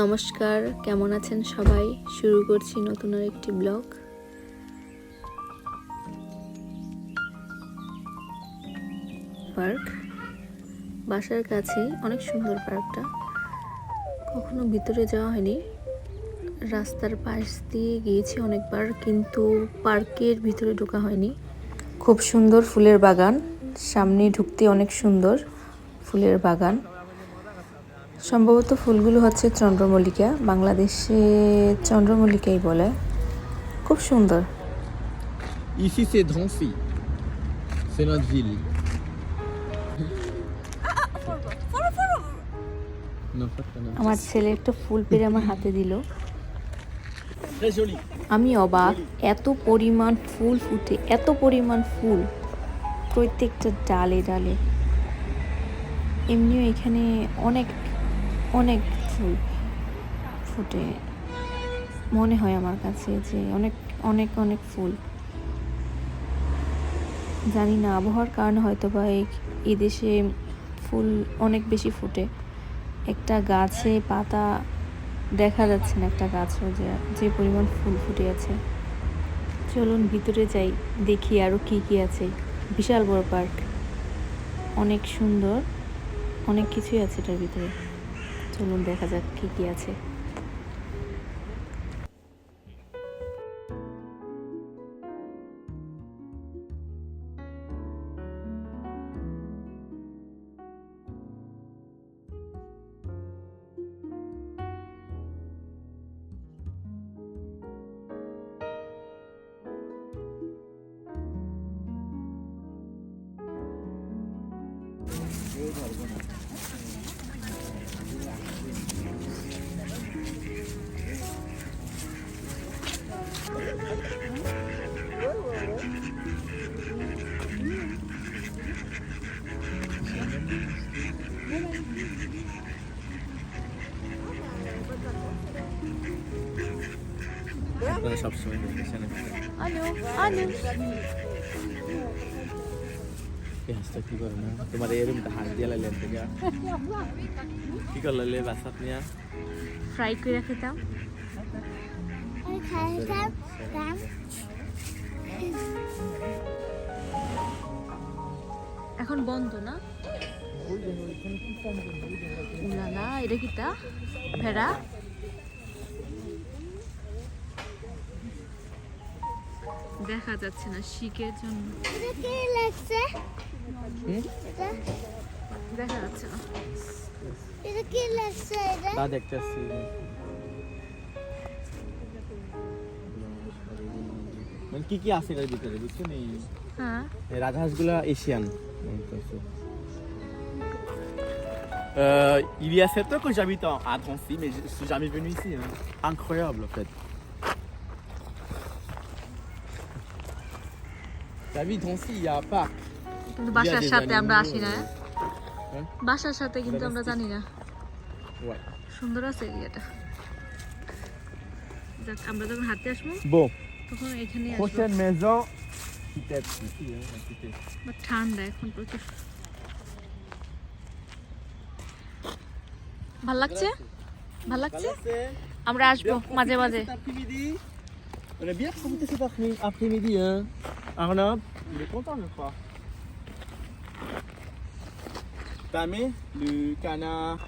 নমস্কার, কেমন আছেন সবাই? শুরু করছি নতুন আরেকটি ব্লগ। পার্ক বাসার কাছেই, অনেক সুন্দর পার্কটা। কখনো ভিতরে যাওয়া হয়নি, রাস্তার পাশ দিয়ে গিয়েছি অনেকবার, কিন্তু পার্কের ভিতরে ঢোকা হয়নি। খুব সুন্দর ফুলের বাগান, সামনে ঢুকতে অনেক সুন্দর ফুলের বাগান। সম্ভবত ফুলগুলো হচ্ছে চন্দ্রমল্লিকা, বাংলাদেশে চন্দ্রমল্লিকাই বলে। খুব সুন্দর। Ici c'est Drancy, c'est notre ville. Non, pas de আমার ছেলে একটা ফুল পেড়ে আমার হাতে দিল। Très joli. আমি অবাক, এত পরিমাণ ফুল ফুটে, এত পরিমাণ ফুল প্রত্যেকটা ডালে ডালে। এমনিও এখানে অনেক অনেক ফুল ফুটে, মনে হয় আমার কাছে যে অনেক অনেক অনেক ফুল। জানি না, আবহাওয়ার কারণে হয়তো বা এই দেশে ফুল অনেক বেশি ফুটে। একটা গাছে পাতা দেখা যাচ্ছে না, একটা গাছও যে পরিমাণ ফুল ফুটে আছে। চলুন ভিতরে যাই, দেখি আরও কি কি আছে। বিশাল বড় পার্ক, অনেক সুন্দর, অনেক কিছুই আছে এটার ভিতরে। চলুন দেখা যাক কি কি আছে। আপনারা সবসময় দেখেছেন এই হাঁসটা কি করে না তোমার এরকম হাত দিয়ে লাইলেন থেকে কি করলে বাসাত নিয়া ফ্রাই করে খেতাম। এখন বন্ধ না? না, এটা কিটা ভেড়া? দেখা যাচ্ছে না শিকের জন্য, দেখা যাচ্ছে না। তা দেখতেছি মানে কি কি আছে এর ভিতরে বুঝছেন? হ্যাঁ, এই রাজহাঁসগুলা Asian. Il y a 7 ans que j'habite à Drancy, mais je suis jamais venu ici. Hein. Incroyable en fait. T'as vu Drancy, il y a un parc. কিন্তু বাসার সাথে আমরা আসি না। হ্যাঁ? বাসার সাথে কিন্তু আমরা জানি না। Ouais. সুন্দর আছে এরিয়াটা। যাক, আমরা যখন হাঁটতে আসবো Bon, তখন এখানে আসবো। prochaine maison, peut-être ici. Hein, écoutez. But ঠান্ডা এখন প্রচুর। ভাল লাগছে? ভাল লাগছে? আমরা আসবো মাঝে মাঝে। Cet après-midi. On a bien profité cet après-midi. Hein. Arnaud, il est content, je crois. Tamé, le canard.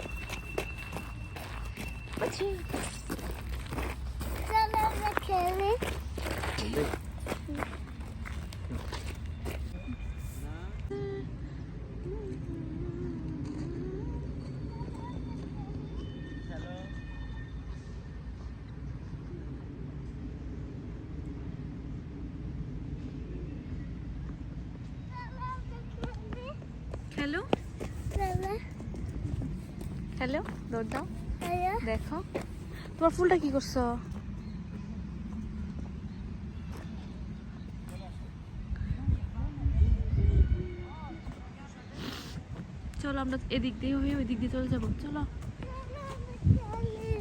Hello hello, দৌড় দাও, দেখো তোমার ফুলটা কি করছো? চলো আমরা এদিক দিয়ে হয়ে ওই দিক দিয়ে চলে যাবো। চলো,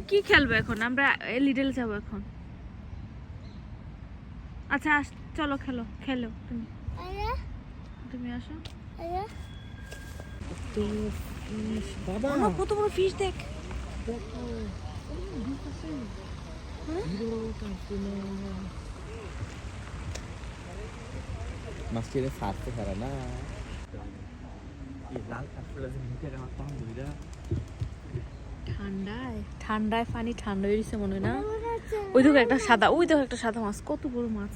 কি খেলবো এখন? আমরা লিডল যাবো এখন। আচ্ছা চলো, খেলো তুমি। তুমি আসো। Fish, Baba. কত বড় ফিশ দেখ। মাছ ছেড়ে ছাড়তে ছাড়া না লাল কাঁকড়া যে মুখে আমার পাম ধুইরা ঠান্ডায় ঠান্ডায় পানি ঠান্ডা হয়ে গেছে মনে হয় না? ওই দেখো একটা সাদা, ওই দেখো একটা সাদা মাছ, কত বড় মাছ।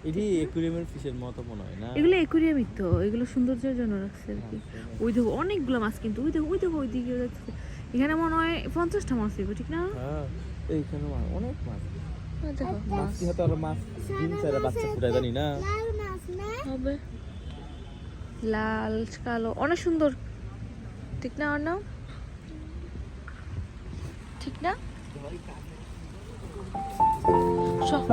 এটি একুরিয়ামের ফিশের মতো মনে হয় না? এগুলো একুরিয়ামই তো, এগুলো সৌন্দর্যের জন্য রাখছে আর কি। ওই দেখো অনেকগুলো মাছ, কিন্তু ওই দেখো ওই দেখো ওই দিকে যাচ্ছে। এখানে মনে হয় 50টা মাছ দিব, ঠিক না? হ্যাঁ এইখানে অনেক মাছ। ওই দেখো মাছ মাছ কি হতো আর মাছ ডিম ছাড়া বাচ্চা ফুটায় জানি না। হবে লাল কালো, অনেক সুন্দর, ঠিক না? আর না ঠিক না? সব